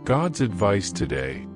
God's advice today.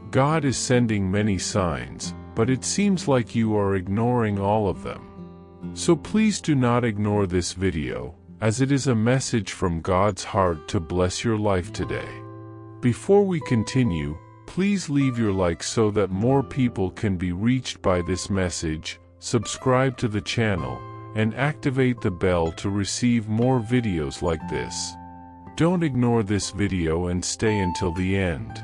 God is sending many signs, but it seems like you are ignoring all of them. So please do not ignore this video, as it is a message from God's heart to bless your life today. Before we continue, please leave your like so that more people can be reached by this message, subscribe to the channel, and activate the bell to receive more videos like this. Don't ignore this video and stay until the end.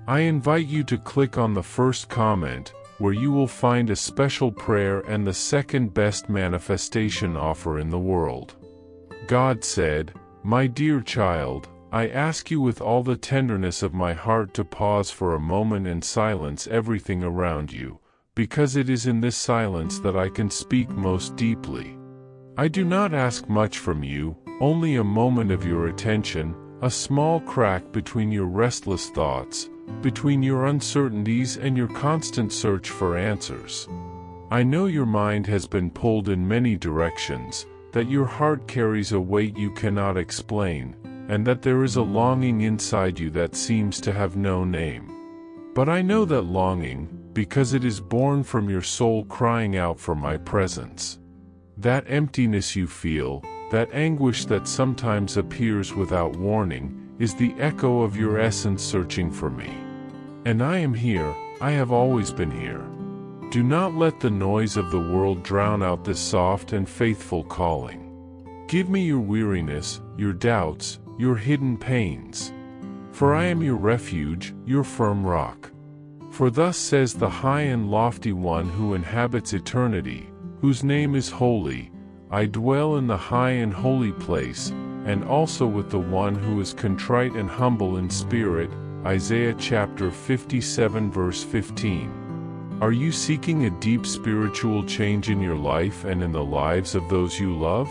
I invite you to click on the first comment, where you will find a special prayer and the second best manifestation offer in the world. God said, "My dear child, I ask you with all the tenderness of my heart to pause for a moment and silence everything around you, because it is in this silence that I can speak most deeply. I do not ask much from you, only a moment of your attention, a small crack between your restless thoughts, between your uncertainties and your constant search for answers. I know your mind has been pulled in many directions, that your heart carries a weight you cannot explain, and that there is a longing inside you that seems to have no name. But I know that longing, because it is born from your soul crying out for my presence. That emptiness you feel, that anguish that sometimes appears without warning, is the echo of your essence searching for me. And I am here, I have always been here. Do not let the noise of the world drown out this soft and faithful calling. Give me your weariness, your doubts, your hidden pains. For I am your refuge, your firm rock. For thus says the high and lofty one who inhabits eternity, whose name is holy, I dwell in the high and holy place, and also with the one who is contrite and humble in spirit. Isaiah chapter 57 verse 15. Are you seeking a deep spiritual change in your life and in the lives of those you love?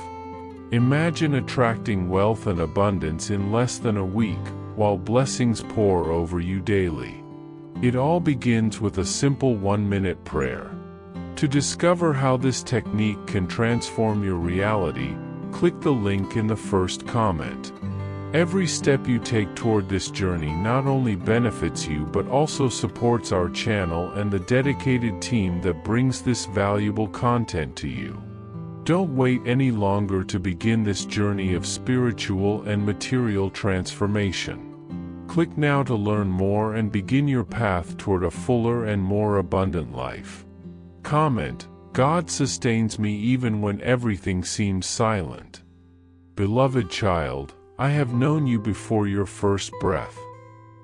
Imagine attracting wealth and abundance in less than a week, while blessings pour over you daily. It all begins with a simple 1-minute prayer. To discover how this technique can transform your reality, click the link in the first comment. Every step you take toward this journey not only benefits you but also supports our channel and the dedicated team that brings this valuable content to you. Don't wait any longer to begin this journey of spiritual and material transformation. Click now to learn more and begin your path toward a fuller and more abundant life. Comment, God sustains me even when everything seems silent. Beloved child, I have known you before your first breath.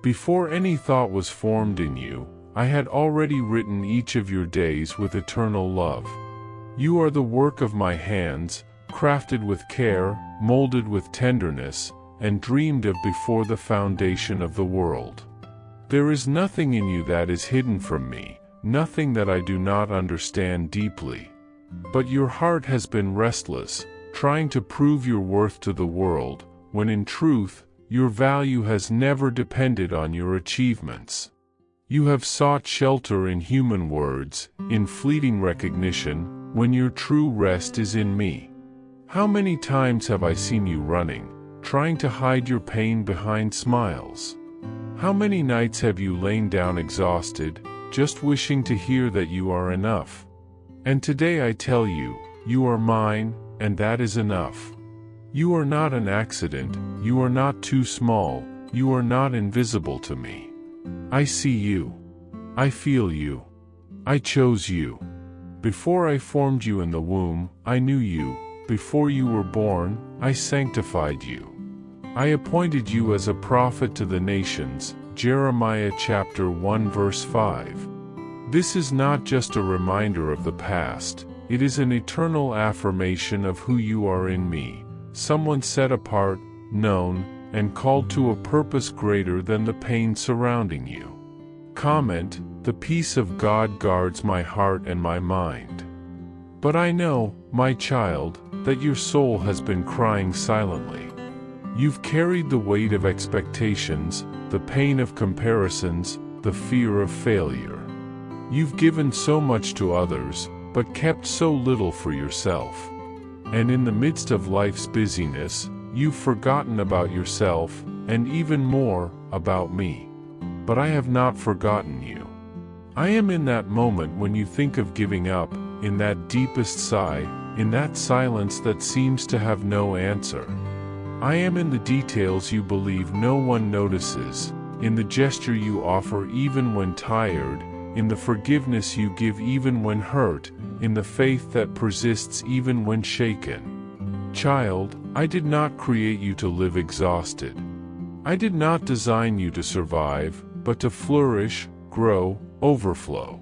Before any thought was formed in you, I had already written each of your days with eternal love. You are the work of my hands, crafted with care, molded with tenderness, and dreamed of before the foundation of the world. There is nothing in you that is hidden from me, nothing that I do not understand deeply. But your heart has been restless, trying to prove your worth to the world, when in truth, your value has never depended on your achievements. You have sought shelter in human words, in fleeting recognition, when your true rest is in me. How many times have I seen you running, trying to hide your pain behind smiles? How many nights have you lain down exhausted, just wishing to hear that you are enough? And today I tell you, you are mine, and that is enough. You are not an accident, you are not too small, you are not invisible to me. I see you. I feel you. I chose you. Before I formed you in the womb, I knew you. Before you were born, I sanctified you. I appointed you as a prophet to the nations. Jeremiah chapter 1 verse 5. This is not just a reminder of the past, it is an eternal affirmation of who you are in me, someone set apart, known, and called to a purpose greater than the pain surrounding you. Comment, the peace of God guards my heart and my mind. But I know, my child, that your soul has been crying silently. You've carried the weight of expectations, the pain of comparisons, the fear of failure. You've given so much to others, but kept so little for yourself. And in the midst of life's busyness, you've forgotten about yourself, and even more, about me. but I have not forgotten you. I am in that moment when you think of giving up, in that deepest sigh, in that silence that seems to have no answer. I am in the details you believe no one notices, in the gesture you offer even when tired, in the forgiveness you give even when hurt, in the faith that persists even when shaken. Child, I did not create you to live exhausted. I did not design you to survive, but to flourish, grow, overflow.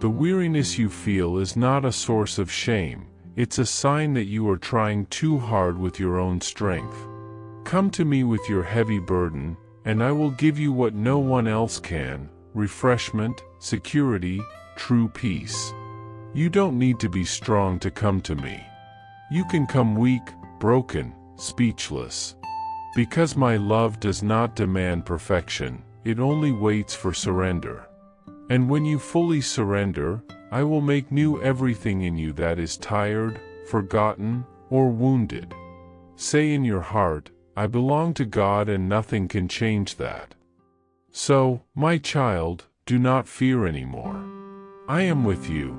The weariness you feel is not a source of shame, it's a sign that you are trying too hard with your own strength. Come to me with your heavy burden, and I will give you what no one else can: refreshment, security, true peace. You don't need to be strong to come to me. You can come weak, broken, speechless. Because my love does not demand perfection, it only waits for surrender. And when you fully surrender, I will make new everything in you that is tired, forgotten, or wounded. Say in your heart, I belong to God and nothing can change that. So, my child, do not fear anymore. I am with you.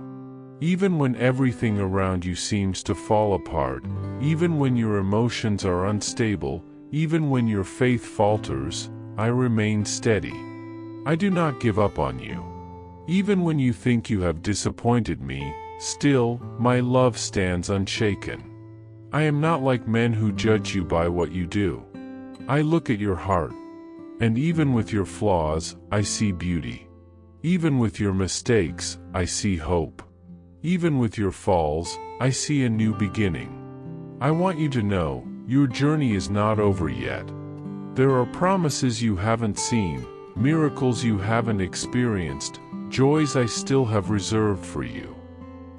Even when everything around you seems to fall apart, even when your emotions are unstable, even when your faith falters, I remain steady. I do not give up on you. Even when you think you have disappointed me, still, my love stands unshaken. I am not like men who judge you by what you do. I look at your heart. And even with your flaws, I see beauty. Even with your mistakes, I see hope. Even with your falls, I see a new beginning. I want you to know, your journey is not over yet. There are promises you haven't seen, miracles you haven't experienced, joys I still have reserved for you.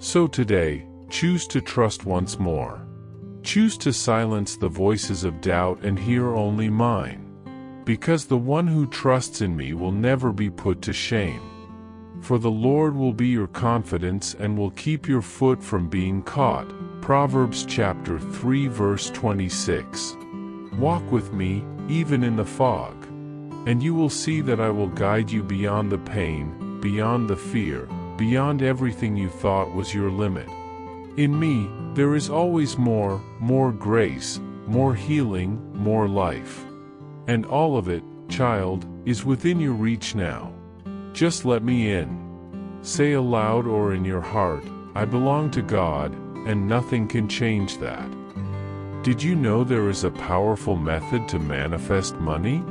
So today, choose to trust once more. Choose to silence the voices of doubt and hear only mine. Because the one who trusts in me will never be put to shame. For the Lord will be your confidence and will keep your foot from being caught. Proverbs chapter 3 verse 26. Walk with me, even in the fog. And you will see that I will guide you beyond the pain, beyond the fear, beyond everything you thought was your limit. In me, there is always more grace, more healing, more life. And all of it, child, is within your reach now. Just let me in. Say aloud or in your heart, I belong to God, and nothing can change that. Did you know there is a powerful method to manifest money?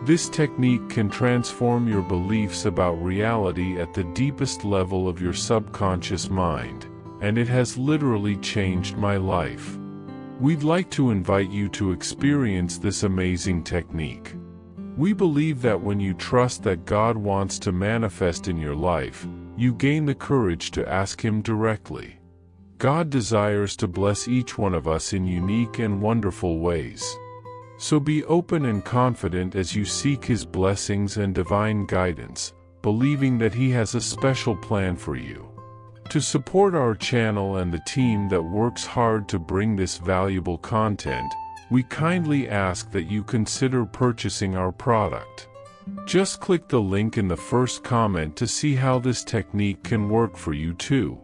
This technique can transform your beliefs about reality at the deepest level of your subconscious mind, and it has literally changed my life. We'd like to invite you to experience this amazing technique. We believe that when you trust that God wants to manifest in your life, you gain the courage to ask Him directly. God desires to bless each one of us in unique and wonderful ways. So be open and confident as you seek His blessings and divine guidance, believing that He has a special plan for you. To support our channel and the team that works hard to bring this valuable content, we kindly ask that you consider purchasing our product. Just click the link in the first comment to see how this technique can work for you too.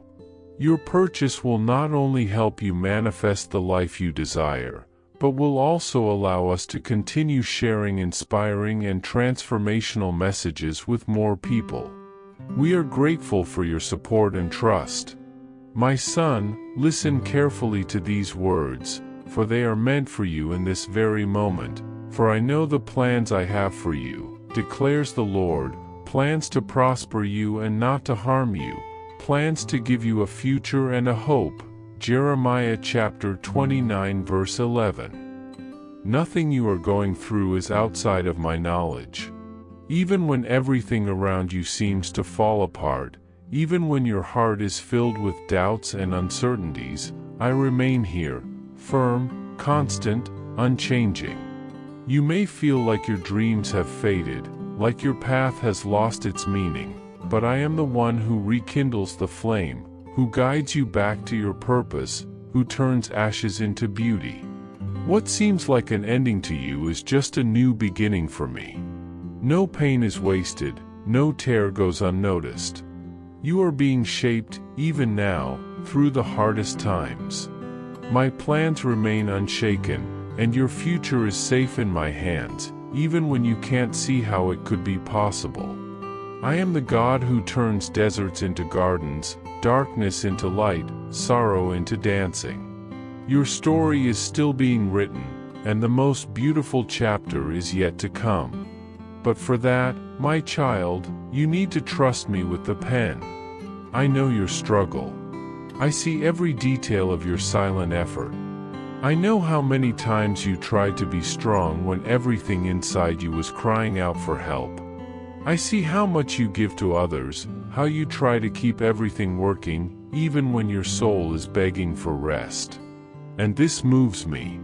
Your purchase will not only help you manifest the life you desire, but will also allow us to continue sharing inspiring and transformational messages with more people. We are grateful for your support and trust. My son, listen carefully to these words, for they are meant for you in this very moment. For I know the plans I have for you, declares the Lord, plans to prosper you and not to harm you, plans to give you a future and a hope. Jeremiah chapter 29 verse 11. Nothing you are going through is outside of my knowledge. Even when everything around you seems to fall apart, even when your heart is filled with doubts and uncertainties, I remain here, firm, constant, unchanging. You may feel like your dreams have faded, like your path has lost its meaning, but I am the one who rekindles the flame, who guides you back to your purpose, who turns ashes into beauty. What seems like an ending to you is just a new beginning for me. No pain is wasted, no tear goes unnoticed. You are being shaped, even now, through the hardest times. My plans remain unshaken, and your future is safe in my hands, even when you can't see how it could be possible. I am the God who turns deserts into gardens, darkness into light, sorrow into dancing. Your story is still being written, and the most beautiful chapter is yet to come. But for that, my child, you need to trust me with the pen. I know your struggle. I see every detail of your silent effort. I know how many times you tried to be strong when everything inside you was crying out for help. I see how much you give to others, how you try to keep everything working, even when your soul is begging for rest. And this moves me.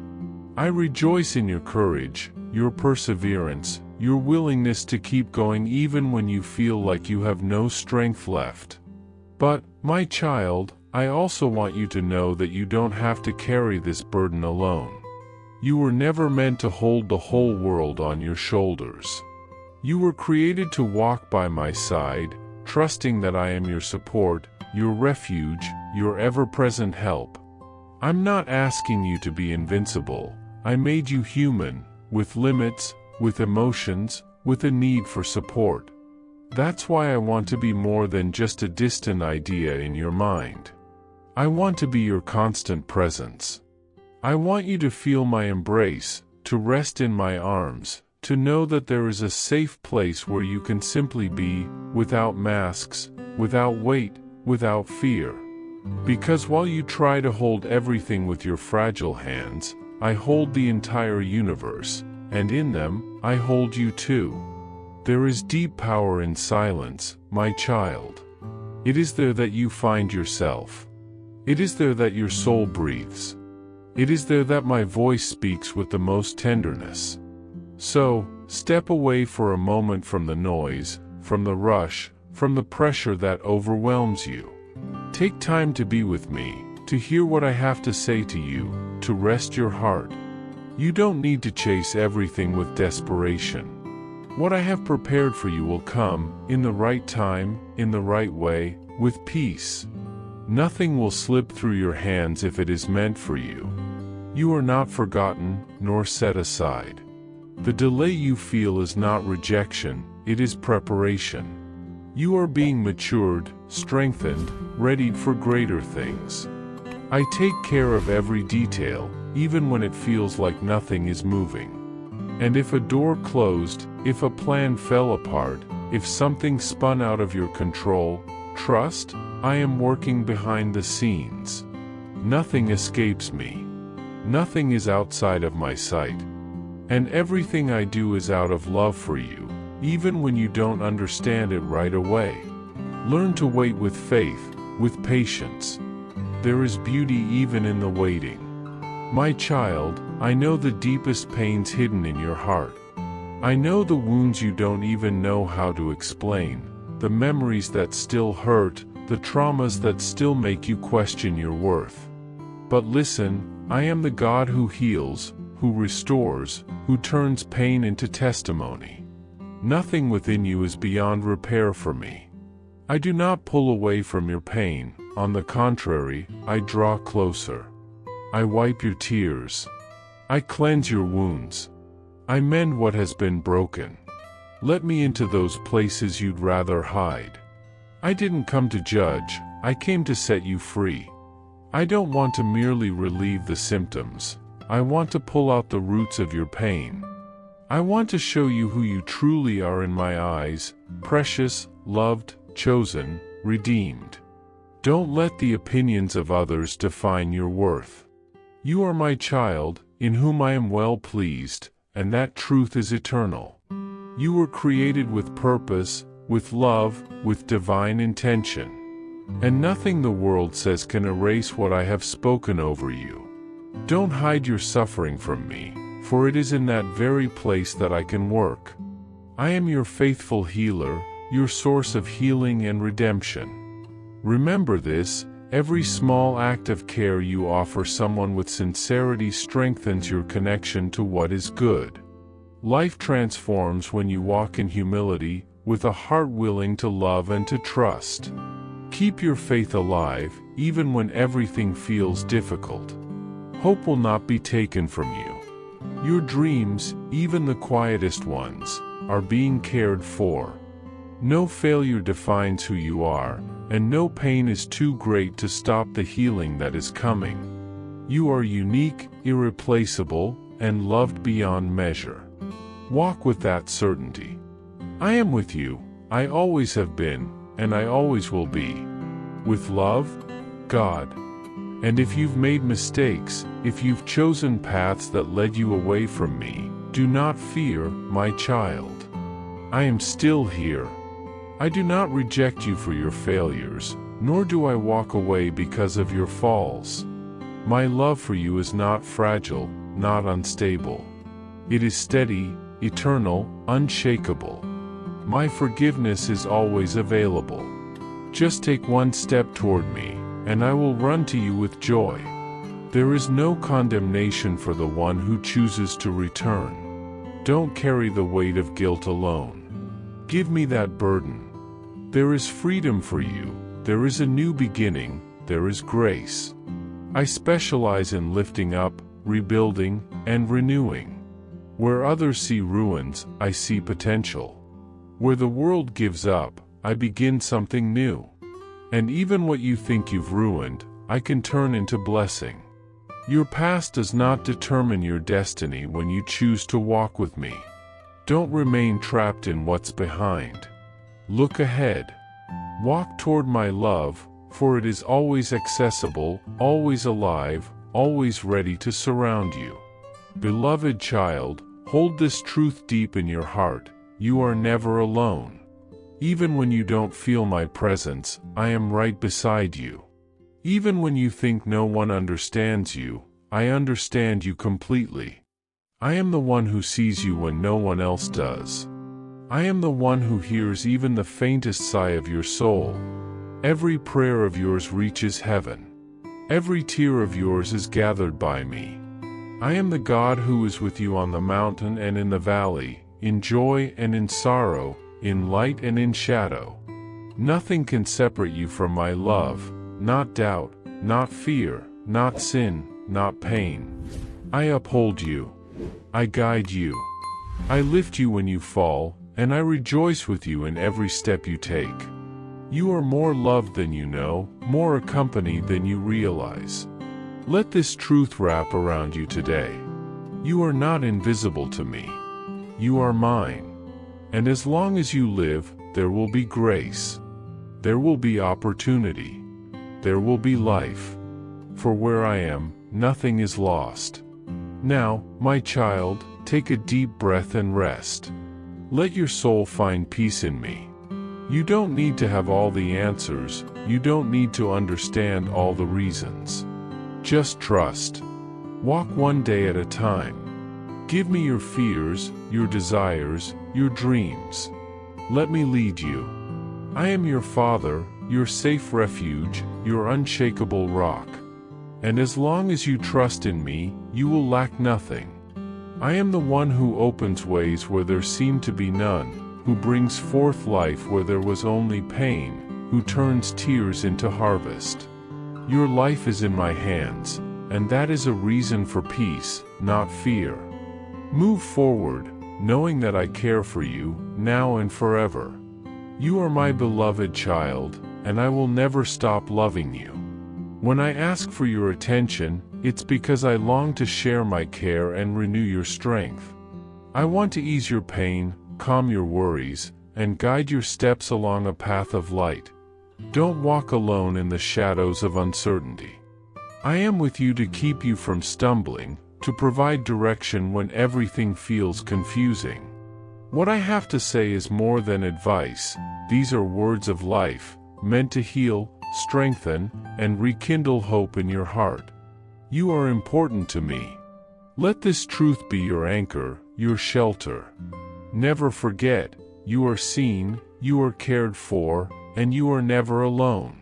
I rejoice in your courage, your perseverance, your willingness to keep going even when you feel like you have no strength left. But, my child, I also want you to know that you don't have to carry this burden alone. You were never meant to hold the whole world on your shoulders. You were created to walk by my side, trusting that I am your support, your refuge, your ever-present help. I'm not asking you to be invincible. I made you human, with limits, with emotions, with a need for support. That's why I want to be more than just a distant idea in your mind. I want to be your constant presence. I want you to feel my embrace, to rest in my arms, to know that there is a safe place where you can simply be, without masks, without weight, without fear. Because while you try to hold everything with your fragile hands, I hold the entire universe, and in them, I hold you too. There is deep power in silence, my child. It is there that you find yourself. It is there that your soul breathes. It is there that my voice speaks with the most tenderness. So, step away for a moment from the noise, from the rush, from the pressure that overwhelms you. Take time to be with me, to hear what I have to say to you, to rest your heart. You don't need to chase everything with desperation. What I have prepared for you will come, in the right time, in the right way, with peace. Nothing will slip through your hands if it is meant for you. You are not forgotten, nor set aside. The delay you feel is not rejection, it is preparation. You are being matured, strengthened, readied for greater things. I take care of every detail, even when it feels like nothing is moving. And if a door closed, if a plan fell apart, if something spun out of your control, trust, I am working behind the scenes. Nothing escapes me. Nothing is outside of my sight. And everything I do is out of love for you, even when you don't understand it right away. Learn to wait with faith, with patience. There is beauty even in the waiting. My child, I know the deepest pains hidden in your heart. I know the wounds you don't even know how to explain, the memories that still hurt, the traumas that still make you question your worth. But listen, I am the God who heals, who restores, who turns pain into testimony. Nothing within you is beyond repair for me. I do not pull away from your pain, on the contrary, I draw closer. I wipe your tears. I cleanse your wounds. I mend what has been broken. Let me into those places you'd rather hide. I didn't come to judge, I came to set you free. I don't want to merely relieve the symptoms. I want to pull out the roots of your pain. I want to show you who you truly are in my eyes, precious, loved, chosen, redeemed. Don't let the opinions of others define your worth. You are my child, in whom I am well pleased, and that truth is eternal. You were created with purpose, with love, with divine intention. And nothing the world says can erase what I have spoken over you. Don't hide your suffering from me, for it is in that very place that I can work. I am your faithful healer, your source of healing and redemption. Remember this, every small act of care you offer someone with sincerity strengthens your connection to what is good. Life transforms when you walk in humility, with a heart willing to love and to trust. Keep your faith alive, even when everything feels difficult. Hope will not be taken from you. Your dreams, even the quietest ones, are being cared for. No failure defines who you are, and no pain is too great to stop the healing that is coming. You are unique, irreplaceable, and loved beyond measure. Walk with that certainty. I am with you, I always have been, and I always will be. With love, God. And if you've made mistakes, if you've chosen paths that led you away from me, do not fear, my child. I am still here. I do not reject you for your failures, nor do I walk away because of your falls. My love for you is not fragile, not unstable. It is steady, eternal, unshakable. My forgiveness is always available. Just take one step toward me, and I will run to you with joy. There is no condemnation for the one who chooses to return. Don't carry the weight of guilt alone. Give me that burden. There is freedom for you, there is a new beginning, there is grace. I specialize in lifting up, rebuilding, and renewing. Where others see ruins, I see potential. Where the world gives up, I begin something new. And even what you think you've ruined, I can turn into blessing. Your past does not determine your destiny when you choose to walk with me. Don't remain trapped in what's behind. Look ahead. Walk toward my love, for it is always accessible, always alive, always ready to surround you. Beloved child, hold this truth deep in your heart: you are never alone. Even when you don't feel my presence, I am right beside you. Even when you think no one understands you, I understand you completely. I am the one who sees you when no one else does. I am the one who hears even the faintest sigh of your soul. Every prayer of yours reaches heaven. Every tear of yours is gathered by me. I am the God who is with you on the mountain and in the valley, in joy and in sorrow, in light and in shadow. Nothing can separate you from my love, not doubt, not fear, not sin, not pain. I uphold you. I guide you. I lift you when you fall, and I rejoice with you in every step you take. You are more loved than you know, more accompanied than you realize. Let this truth wrap around you today. You are not invisible to me. You are mine. And as long as you live, there will be grace. There will be opportunity. There will be life. For where I am, nothing is lost. Now, my child, take a deep breath and rest. Let your soul find peace in me. You don't need to have all the answers, you don't need to understand all the reasons. Just trust. Walk one day at a time. Give me your fears, your desires, your dreams. Let me lead you. I am your Father, your safe refuge, your unshakable rock. And as long as you trust in me, you will lack nothing. I am the one who opens ways where there seemed to be none, who brings forth life where there was only pain, who turns tears into harvest. Your life is in my hands, and that is a reason for peace, not fear. Move forward, knowing that I care for you, now and forever. You are my beloved child, and I will never stop loving you. When I ask for your attention, it's because I long to share my care and renew your strength. I want to ease your pain, calm your worries, and guide your steps along a path of light. Don't walk alone in the shadows of uncertainty. I am with you to keep you from stumbling, to provide direction when everything feels confusing. What I have to say is more than advice. These are words of life, meant to heal, strengthen, and rekindle hope in your heart. You are important to me. Let this truth be your anchor, your shelter. Never forget, you are seen, you are cared for, and you are never alone.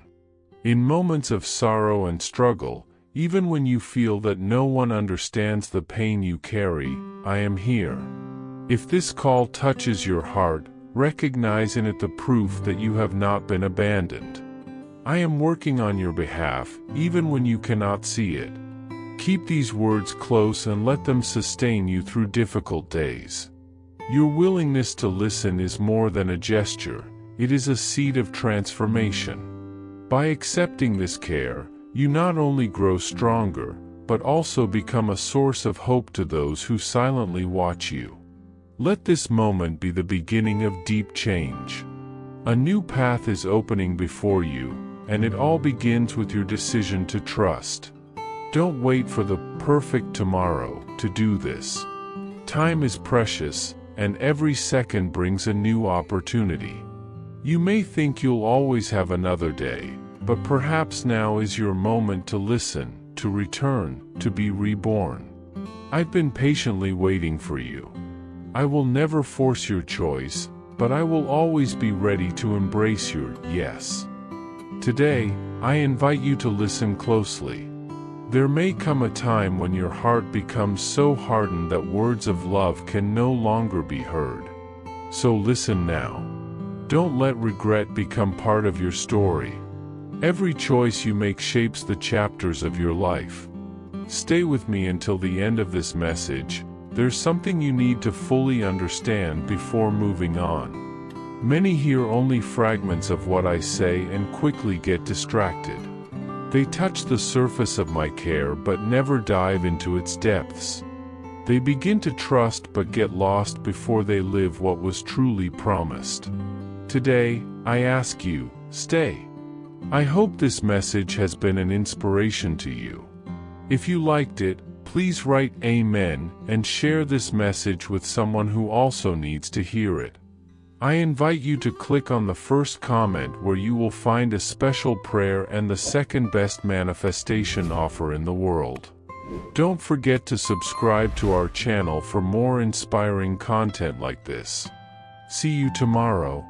In moments of sorrow and struggle, even when you feel that no one understands the pain you carry, I am here. If this call touches your heart, recognize in it the proof that you have not been abandoned. I am working on your behalf, even when you cannot see it. Keep these words close and let them sustain you through difficult days. Your willingness to listen is more than a gesture, it is a seed of transformation. By accepting this care, you not only grow stronger, but also become a source of hope to those who silently watch you. Let this moment be the beginning of deep change. A new path is opening before you, and it all begins with your decision to trust. Don't wait for the perfect tomorrow to do this. Time is precious, and every second brings a new opportunity. You may think you'll always have another day, but perhaps now is your moment to listen, to return, to be reborn. I've been patiently waiting for you. I will never force your choice, but I will always be ready to embrace your yes. Today, I invite you to listen closely. There may come a time when your heart becomes so hardened that words of love can no longer be heard. So listen now. Don't let regret become part of your story. Every choice you make shapes the chapters of your life. Stay with me until the end of this message. There's something you need to fully understand before moving on. Many hear only fragments of what I say and quickly get distracted. They touch the surface of my care but never dive into its depths. They begin to trust but get lost before they live what was truly promised. Today, I ask you, stay. I hope this message has been an inspiration to you. If you liked it, please write Amen and share this message with someone who also needs to hear it. I invite you to click on the first comment where you will find a special prayer and the second best manifestation offer in the world. Don't forget to subscribe to our channel for more inspiring content like this. See you tomorrow.